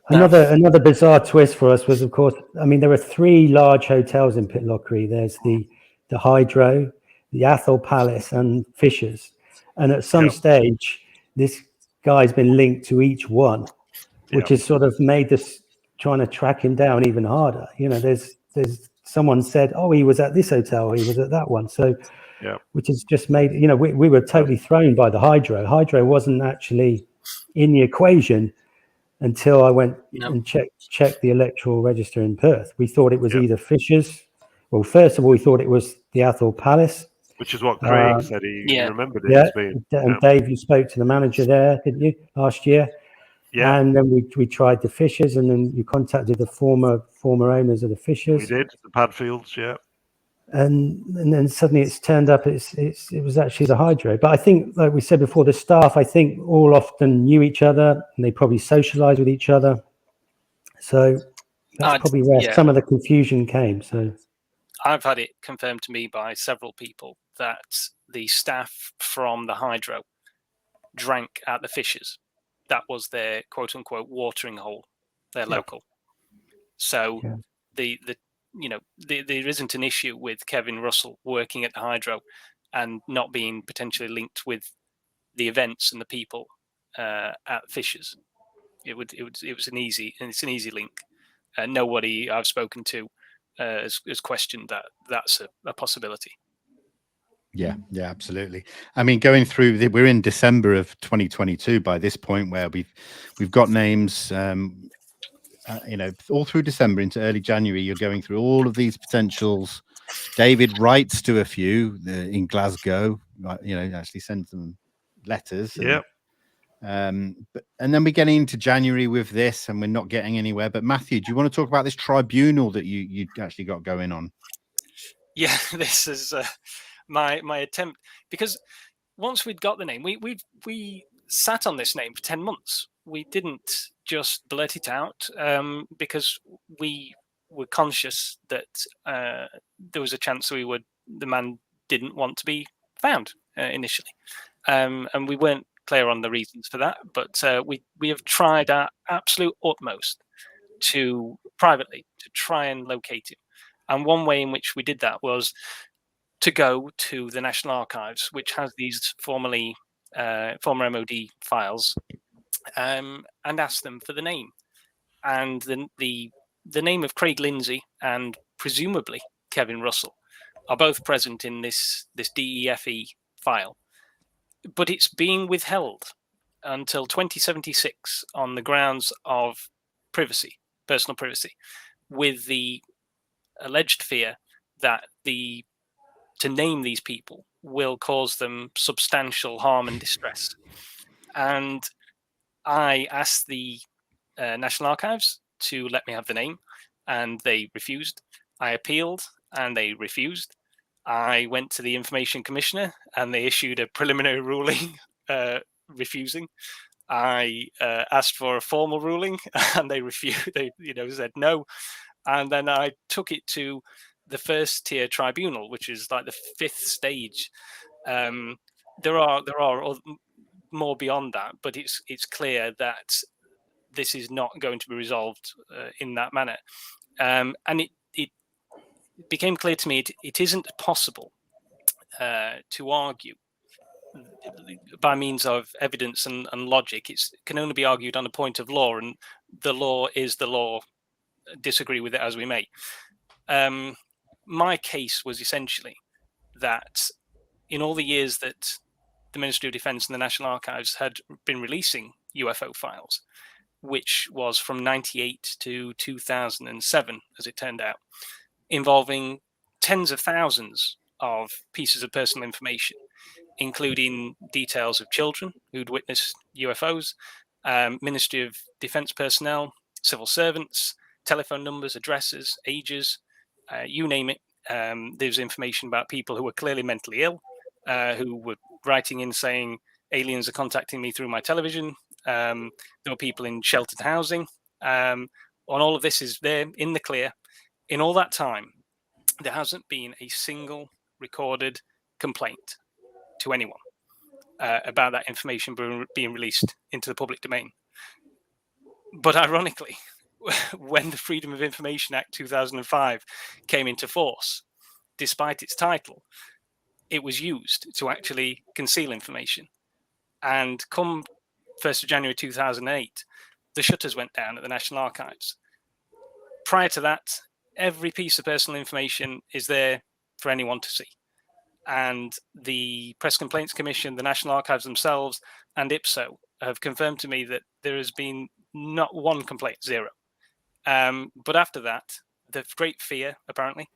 Another bizarre twist for us was, of course, I mean, there are three large hotels in Pitlochry. There's the Hydro, the Athol Palace, and Fisher's. And at some stage, this guy's been linked to each one, which has sort of made this trying to track him down even harder. There's someone said, oh, he was at this hotel, he was at that one. So, which has just made, we were totally thrown by the Hydro. Hydro wasn't actually in the equation until I went and checked the Electoral Register in Perth. We thought it was either Fisher's. Well, first of all, we thought it was the Athol Palace. Which is what Craig said he remembered it as being. And Dave, you spoke to the manager there, didn't you, last year? Yeah, And then we tried the Fishers, and then you contacted the former owners of the Fishers. we did the Padfields. Yeah, And then suddenly it's turned up. It was actually the Hydro. But I think, like we said before, the staff, I think, all often knew each other, and they probably socialised with each other. So that's probably where some of the confusion came. So I've had it confirmed to me by several people that the staff from the Hydro drank at the Fishers. That was their quote unquote watering hole. They're local. So there isn't an issue with Kevin Russell working at the Hydro and not being potentially linked with the events and the people at Fishers. It's an easy link. Nobody I've spoken to has questioned that that's a possibility. Yeah, absolutely. I mean, going through, we're in December of 2022 by this point, where we've got names, all through December into early January. You're going through all of these potentials. David writes to a few in Glasgow, actually sends them letters. Yeah. And then we're getting into January with this, and we're not getting anywhere. But Matthew, do you want to talk about this tribunal that you actually got going on? Yeah, this is my attempt, because once we'd got the name, we sat on this name for 10 months. We didn't just blurt it out because we were conscious that there was a chance the man didn't want to be found initially, and we weren't clear on the reasons for that. But we have tried our absolute utmost privately to try and locate him. And one way in which we did that was to go to the National Archives, which has these former MOD files, and ask them for the name. And the name of Craig Lindsay and presumably Kevin Russell are both present in this DEFE file. But it's being withheld until 2076 on the grounds of privacy, personal privacy, with the alleged fear that to name these people will cause them substantial harm and distress. And I asked the National Archives to let me have the name, and they refused. I appealed, and they refused. I went to the Information Commissioner, and they issued a preliminary ruling refusing. I asked for a formal ruling, and they refused. They said no. And then I took it to the first tier tribunal, which is like the fifth stage. There are more beyond that, but it's clear that this is not going to be resolved in that manner. And it became clear to me it isn't possible to argue by means of evidence and logic. It can only be argued on a point of law, and the law is the law. Disagree with it as we may. My case was essentially that in all the years that the Ministry of Defence and the National Archives had been releasing UFO files, which was from 98 to 2007, as it turned out, involving tens of thousands of pieces of personal information, including details of children who'd witnessed UFOs, Ministry of Defence personnel, civil servants, telephone numbers, addresses, ages, you name it. There's information about people who were clearly mentally ill, who were writing in saying aliens are contacting me through my television. There were people in sheltered housing. And all of this is there in the clear. In all that time, there hasn't been a single recorded complaint to anyone about that information being released into the public domain. But ironically, when the Freedom of Information Act 2005 came into force, despite its title, it was used to actually conceal information. And come 1st of January 2008, the shutters went down at the National Archives. Prior to that, every piece of personal information is there for anyone to see. And the Press Complaints Commission, the National Archives themselves, and IPSO have confirmed to me that there has been not one complaint, zero. But after that, the great fear, apparently,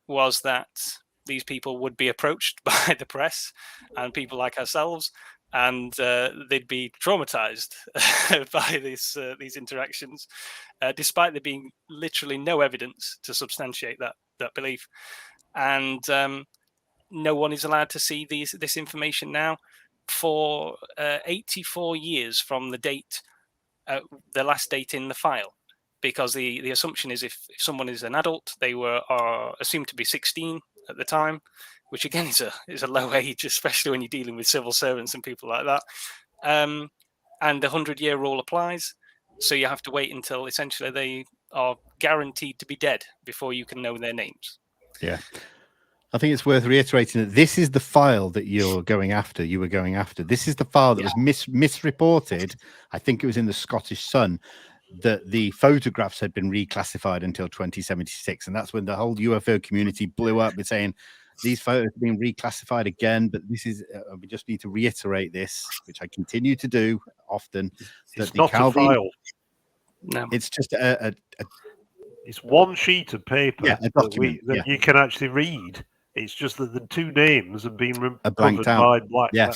was that these people would be approached by the press and people like ourselves and they'd be traumatized by these interactions, despite there being literally no evidence to substantiate that belief. And no one is allowed to see this information now for 84 years from the date, the last date in the file, because the assumption is if someone is an adult, they are assumed to be 16 at the time, which again is a low age, especially when you're dealing with civil servants and people like that. And the 100-year rule applies, so you have to wait until essentially they are guaranteed to be dead before you can know their names. Yeah. I think it's worth reiterating that this is the file that you were going after. This is the file that was misreported. I think it was in the Scottish Sun that the photographs had been reclassified until 2076. And that's when the whole UFO community blew up with saying these photos have been reclassified again. But this is, we just need to reiterate this, which I continue to do often. It's that not Calvine, a file. No. It's just it's one sheet of paper a document that you can actually read. It's just that the two names have been blanked covered out. by black. Yeah.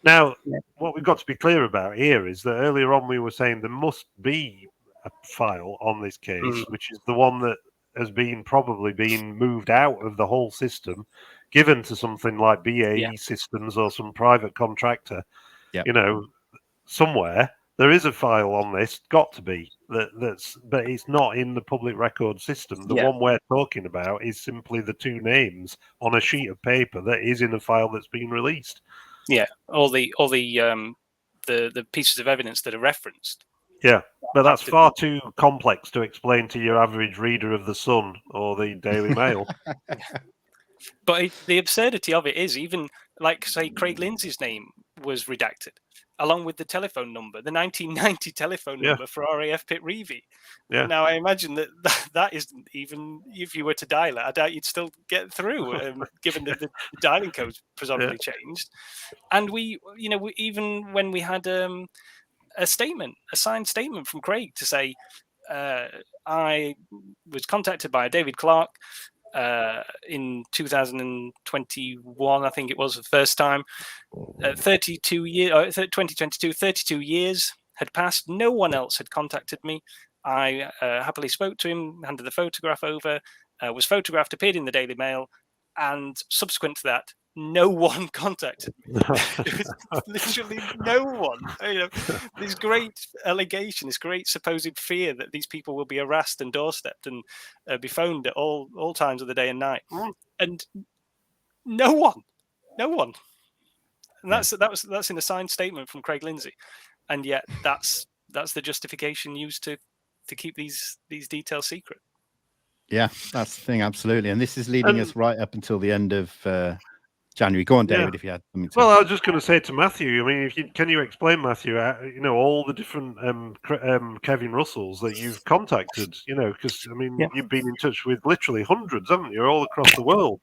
Now, what we've got to be clear about here is that earlier on we were saying there must be a file on this case, which is the one that has probably been moved out of the whole system, given to something like BAE Systems or some private contractor. Yep. You know, somewhere there is a file on this, got to be but it's not in the public record system. The one we're talking about is simply the two names on a sheet of paper that is in a file that's been released. Yeah, all the pieces of evidence that are referenced. Yeah, but that's far too complex to explain to your average reader of the Sun or the Daily Mail. But the absurdity of it is, even like, say, Craig Lindsay's name was redacted, along with the telephone number, the 1990 telephone number for RAF Pit Reevy. Yeah. Now, I imagine that isn't even, if you were to dial it, I doubt you'd still get through, given that the dialing code's presumably changed. And even when we had a signed statement from Craig to say, I was contacted by David Clarke in 2021, I think it was the first time. 32 years, 2022, 32 years had passed. No one else had contacted me. I happily spoke to him, handed the photograph over, was photographed, appeared in the Daily Mail, and subsequent to that, no one contacted me. Literally no one. This great allegation, this great supposed fear that these people will be harassed and doorstepped and be phoned at all times of the day and night, and no one. And that's in a signed statement from Craig Lindsay, and yet that's the justification used to keep these details secret. Yeah, that's the thing, absolutely. And this is leading us right up until the end of January. Go on, David, if you had something to... Well, I was just going to say to Matthew, I mean, can you explain, Matthew, all the different Kevin Russells that you've contacted, because, I mean, you've been in touch with literally hundreds, haven't you, all across the world?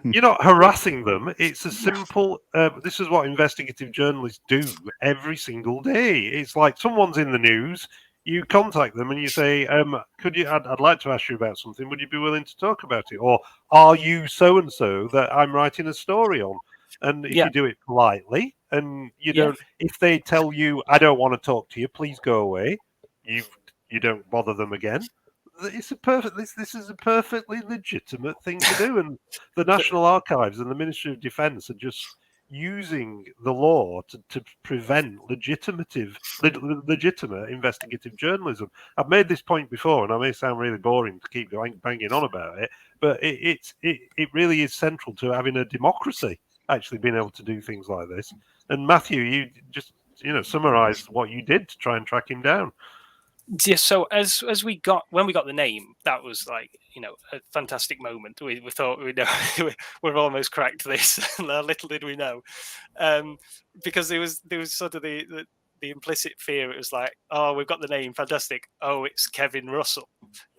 You're not harassing them. It's a simple, this is what investigative journalists do every single day. It's like someone's in the news, you contact them and you say, I'd like to ask you about something. Would you be willing to talk about it? Or are you so-and-so that I'm writing a story on? And if you do it politely and you don't, if they tell you, I don't want to talk to you, please go away, you don't bother them again. This is a perfectly legitimate thing to do. And the National Archives and the Ministry of Defence are just using the law to prevent legitimate investigative journalism. I've made this point before, and I may sound really boring to keep banging on about it, but it really is central to having a democracy, actually being able to do things like this. And Matthew, you just summarised what you did to try and track him down. Yes, so when we got the name, that was like a fantastic moment. We thought we're almost cracked this. Little did we know, because there was sort of the implicit fear. It was like, oh, we've got the name, fantastic. Oh, it's Kevin Russell,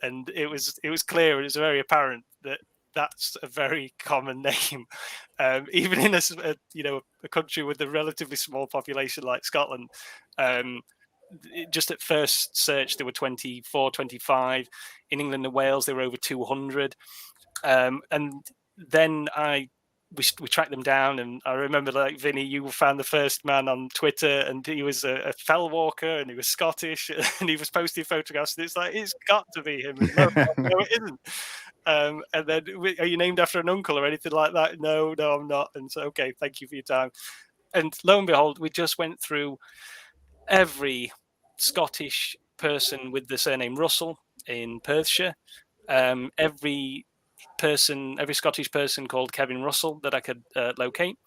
and it was clear. It was very apparent that that's a very common name, even in a country with a relatively small population like Scotland. Just at first search, there were 24, 25. In England and Wales, there were over 200. And then I we tracked them down, and I remember, like, Vinny, you found the first man on Twitter, and he was a fell walker, and he was Scottish, and he was posting photographs, and it's like, it's got to be him. And no, it isn't. And then, are you named after an uncle or anything like that? No, I'm not. And so, okay, thank you for your time. And lo and behold, we just went through every Scottish person with the surname Russell in Perthshire, every Scottish person called Kevin Russell that I could locate.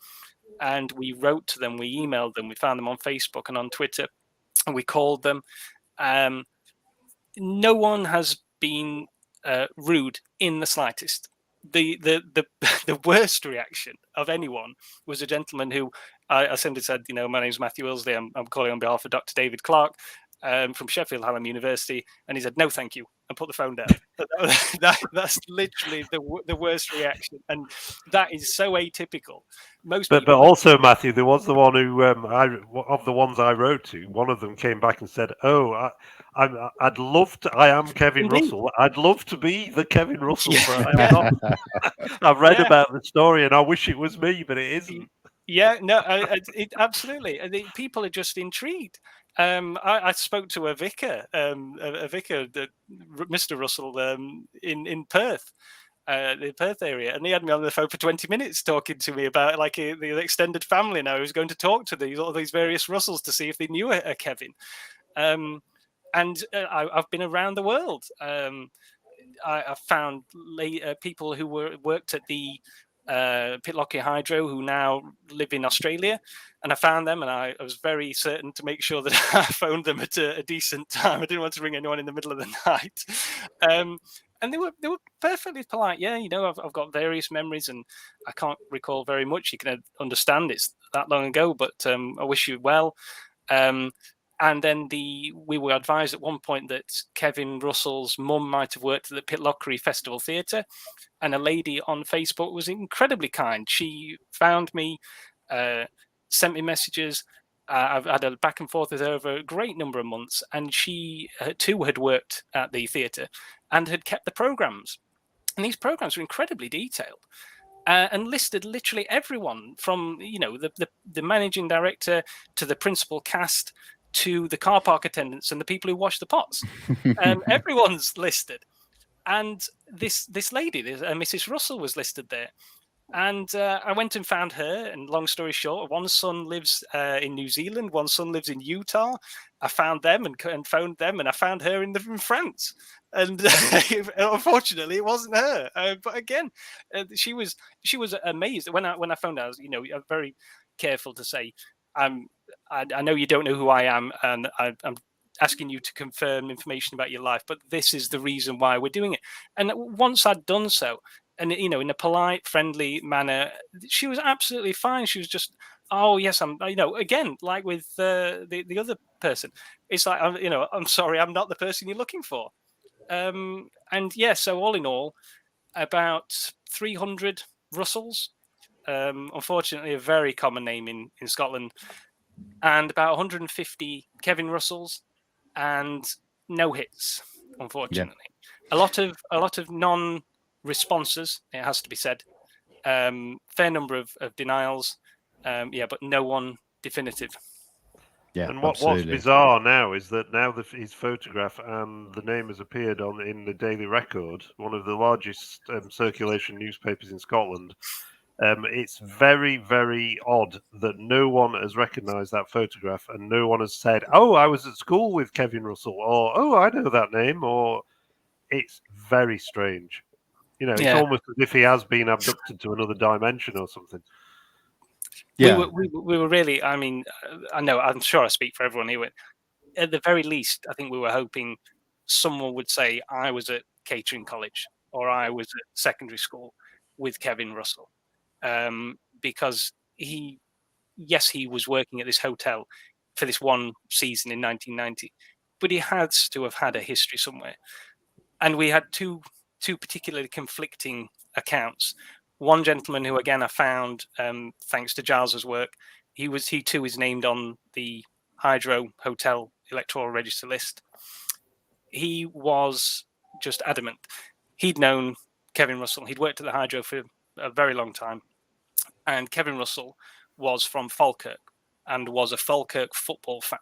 And we wrote to them, we emailed them, we found them on Facebook and on Twitter, and we called them. No one has been rude in the slightest. The worst reaction of anyone was a gentleman who I simply said, my name's Matthew Illsley. I'm calling on behalf of Dr. David Clarke from Sheffield Hallam University, and he said, "No, thank you," and put the phone down. That's literally the worst reaction, and that is so atypical. But also, Matthew, there was the one who of the ones I wrote to, one of them came back and said, "Oh, I'd love to. I am Kevin Russell. I'd love to be the Kevin Russell, but I am not. I've read about the story, and I wish it was me, but it isn't." Yeah, no, absolutely. People are just intrigued. I spoke to a vicar, Mr. Russell, in Perth, the Perth area, and he had me on the phone for 20 minutes talking to me about the extended family. Now he was going to talk to all these various Russells to see if they knew a Kevin. And I've been around the world. I found people who worked at the Pitlochry Hydro who now live in Australia, and I found them, and I was very certain to make sure that I phoned them at a decent time. I didn't want to ring anyone in the middle of the night. And they were perfectly polite. Yeah, I've got various memories, and I can't recall very much. You can understand it's that long ago, but I wish you well. And then we were advised at one point that Kevin Russell's mum might have worked at the Pitlochry Festival Theatre, and a lady on Facebook was incredibly kind. She found me, sent me messages. I've had a back and forth with her over a great number of months, and she too had worked at the theatre and had kept the programmes. And these programmes were incredibly detailed. And listed literally everyone from the managing director to the principal cast to the car park attendants and the people who wash the pots. Everyone's listed. And this lady, Mrs. Russell, was listed there. And I went and found her, and long story short, one son lives in New Zealand, one son lives in Utah. I found them and phoned them, and I found her in France. And unfortunately, it wasn't her. But again, she was amazed when I found out. I'm very careful to say, I know you don't know who I am, and I'm asking you to confirm information about your life, but this is the reason why we're doing it. And once I'd done so, and in a polite, friendly manner, she was absolutely fine. She was just, "Oh yes, I'm." Again, like with the other person, it's like, I'm sorry, I'm not the person you're looking for. And yeah, so all in all, about 300 Russells. Unfortunately, a very common name in Scotland, and about 150 Kevin Russells, and no hits, unfortunately. Yeah. A lot of non-responses, it has to be said. Fair number of denials, but no one definitive. Yeah, and what's bizarre now is that now his photograph and the name has appeared in the Daily Record, one of the largest circulation newspapers in Scotland. It's very, very odd that no one has recognised that photograph and no one has said, "Oh, I was at school with Kevin Russell," or "Oh, I know that name," or it's very strange. It's almost as if he has been abducted to another dimension or something. Yeah. We were really, I mean, I know, I'm sure I speak for everyone here. At the very least, I think we were hoping someone would say, "I was at catering college," or "I was at secondary school with Kevin Russell." Because he was working at this hotel for this one season in 1990, but he has to have had a history somewhere. And we had two particularly conflicting accounts. One gentleman who, again, I found thanks to Giles's work, he too is named on the Hydro Hotel Electoral Register list. He was just adamant. He'd known Kevin Russell. He'd worked at the Hydro for a very long time. and Kevin Russell was from Falkirk and was a Falkirk football fan.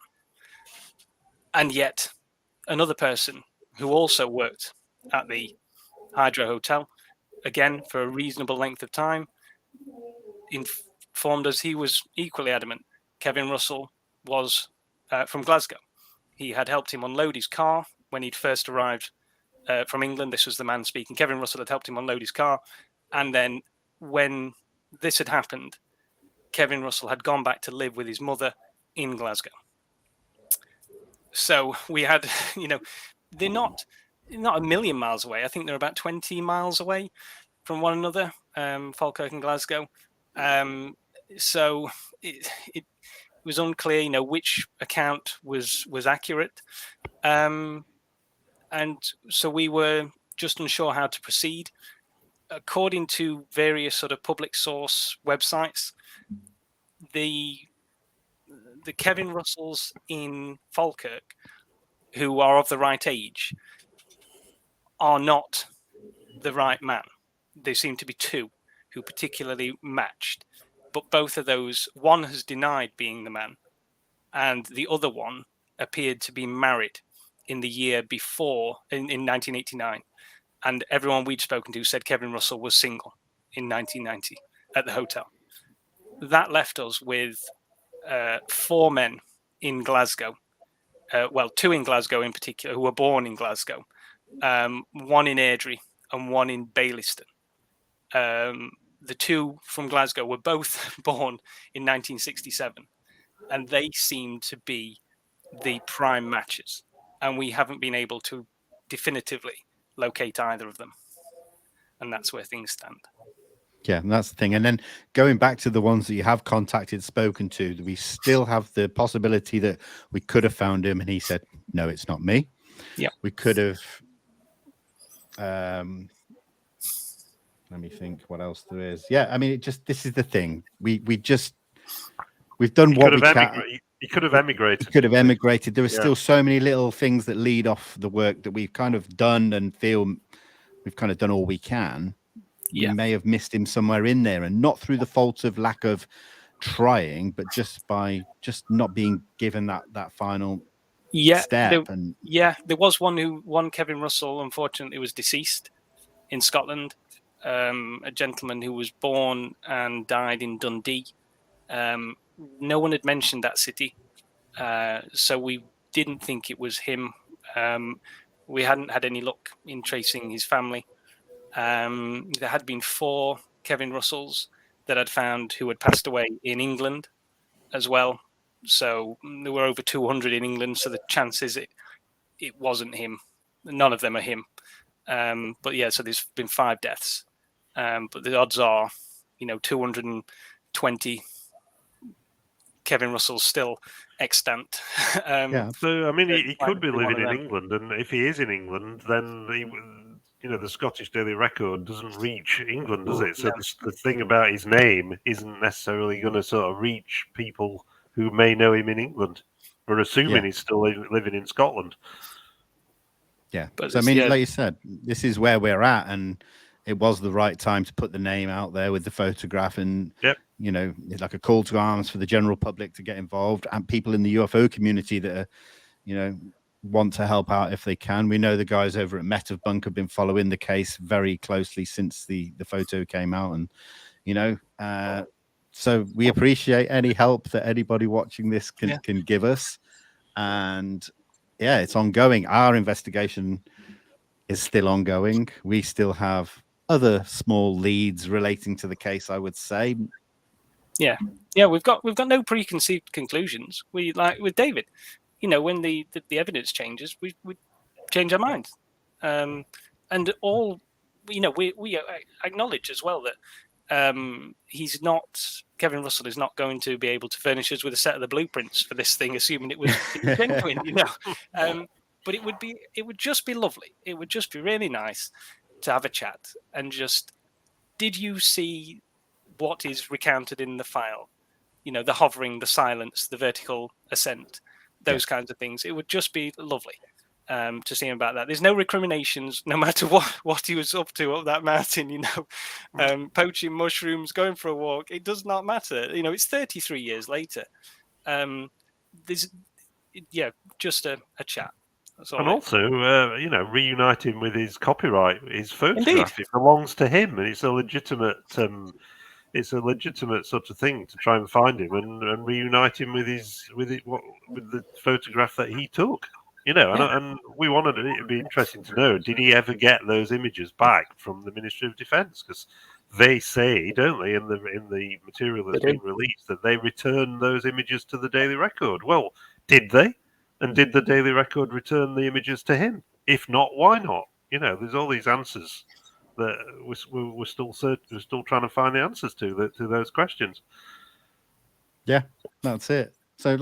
And yet another person who also worked at the Hydro Hotel, again for a reasonable length of time, informed us he was equally adamant Kevin Russell was from Glasgow. He had helped him unload his car when he'd first arrived from England. This was the man speaking. Kevin Russell had helped him unload his car. And then when this had happened, Kevin Russell had gone back to live with his mother in Glasgow. So we had, they're not a million miles away. I think they're about 20 miles away from one another, Falkirk and Glasgow. So it was unclear, which account was accurate. And so we were just unsure how to proceed. According to various sort of public source websites, the Kevin Russells in Falkirk, who are of the right age, are not the right man. There seem to be two who particularly matched, but both of those, one has denied being the man, and the other one appeared to be married in the year before, in 1989. And everyone we'd spoken to said Kevin Russell was single in 1990 at the hotel. That left us with 4 men in Glasgow. Two in Glasgow in particular, who were born in Glasgow. One in Airdrie and one in Baillieston. The 2 from Glasgow were both born in 1967. And they seem to be the prime matches. And we haven't been able to definitively locate either of them. And that's where things stand. Yeah, and that's the thing. And then going back to the ones that you have contacted, spoken to, we still have the possibility that we could have found him and he said, no, it's not me. Yeah. We could have, let me think what else there is. Yeah, I mean, this is the thing. We've done what we can. He could have emigrated. He could have emigrated. There are still so many little things that lead off the work that we've kind of done and feel we've kind of done all we can. Yeah. We may have missed him somewhere in there, and not through the fault of lack of trying, but just by not being given that final step. There was one Kevin Russell, unfortunately, was deceased in Scotland. A gentleman who was born and died in Dundee. No one had mentioned that city, so we didn't think it was him. We hadn't had any luck in tracing his family. There had been 4 Kevin Russells that I'd found who had passed away in England as well. So there were over 200 in England. So the chances it wasn't him. None of them are him. But yeah, so there's been 5 deaths. But the odds are, 220 Kevin Russell's still extant. So, I mean, he could be living in England. And if he is in England, then the Scottish Daily Record doesn't reach England, does it? So the thing about his name isn't necessarily going to sort of reach people who may know him in England. We're assuming he's still living in Scotland. Yeah. But so, I mean, like you said, this is where we're at, and it was the right time to put the name out there with the photograph, and like a call to arms for the general public to get involved, and people in the UFO community that are, want to help out if they can. We know the guys over at Met Bunk have been following the case very closely since the photo came out, and so we appreciate any help that anybody watching this can give us. And yeah, it's ongoing. Our investigation is still ongoing. We still have other small leads relating to the case, I would say. Yeah, we've got no preconceived conclusions. We, like with David, when the evidence changes, we change our minds, and all we acknowledge as well that Kevin Russell is not going to be able to furnish us with a set of the blueprints for this thing, assuming it was genuine, But it would just be lovely. It would just be really nice to have a chat and just, did you see what is recounted in the file? The hovering, the silence, the vertical ascent, those kinds of things. It would just be lovely. to see him about that. There's no recriminations, no matter what he was up to up that mountain. Poaching mushrooms, going for a walk. It does not matter. It's 33 years later. There's just a chat. And also, reuniting with his copyright, his photograph. Indeed. It belongs to him, and it's a legitimate sort of thing to try and find him and reunite him with the photograph that he took. And we wanted it to be interesting to know: did he ever get those images back from the Ministry of Defence? Because they say, don't they, in the material that's been released, that they returned those images to the Daily Record. Well, did they? And did the Daily Record return the images to him? If not, why not? There's all these answers that we're still trying to find the answers to those questions. Yeah, that's it. So,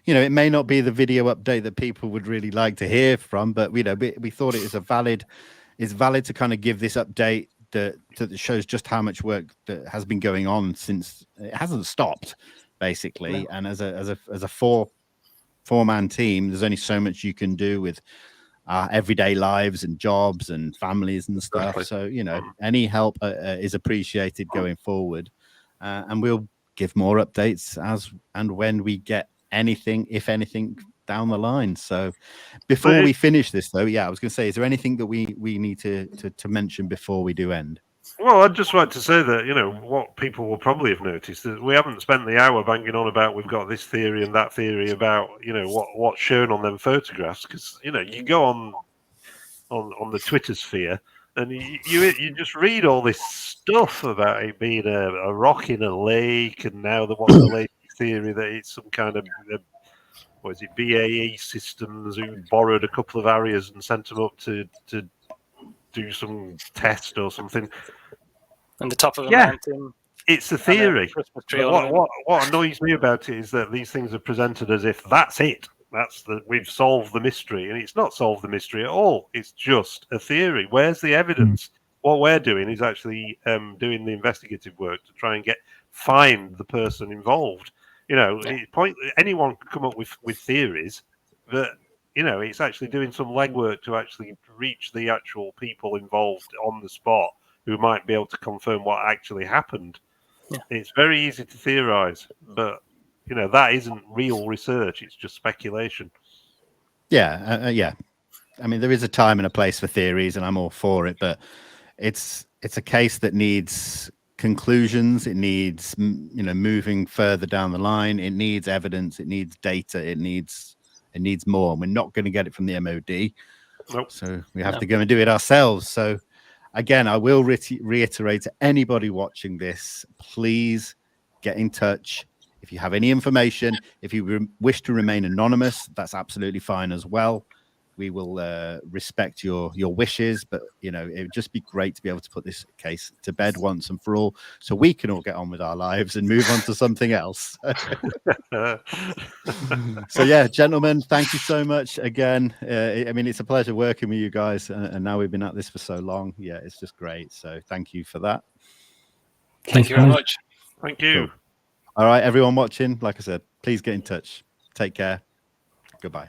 it may not be the video update that people would really like to hear from, but we thought it is valid to kind of give this update that shows just how much work that has been going on since it hasn't stopped, basically. No. And as a four-man team, there's only so much you can do with our everyday lives and jobs and families and stuff. Exactly. So, any help is appreciated going forward. And we'll give more updates as and when we get anything, if anything, down the line. So before we finish this, though, I was going to say, is there anything that we need to mention before we do end? Well, I'd just like to say that, what people will probably have noticed is we haven't spent the hour banging on about we've got this theory and that theory about, what's shown on them photographs. Because, you go on the Twitter sphere and you just read all this stuff about it being a rock in a lake, and now what's the latest theory that it's some kind of BAE Systems who borrowed a couple of areas and sent them up to do some test or something. On the top of a mountain. It's a theory. What annoys me about it is that these things are presented as if that's it. We've solved the mystery, and it's not solved the mystery at all. It's just a theory. Where's the evidence? What we're doing is actually doing the investigative work to try and find the person involved. Anyone can come up with theories, but it's actually doing some legwork to actually reach the actual people involved on the spot who might be able to confirm what actually happened. Yeah. It's very easy to theorize, but that isn't real research. It's just speculation. Yeah. I mean, there is a time and a place for theories, and I'm all for it, but it's a case that needs conclusions. It needs, moving further down the line. It needs evidence. It needs data. It needs more. And we're not going to get it from the MOD. Nope. So we have to go and do it ourselves. So again, I will reiterate to anybody watching this, please get in touch. If you have any information, if you wish to remain anonymous, that's absolutely fine as well. We will respect your wishes, but it would just be great to be able to put this case to bed once and for all, so we can all get on with our lives and move on to something else. So yeah, gentlemen, thank you so much again. I mean, it's a pleasure working with you guys, and now we've been at this for so long. Yeah, it's just great. So thank you for that. Thank you very much. Thank you. Cool. All right, everyone watching, like I said, please get in touch. Take care. Goodbye.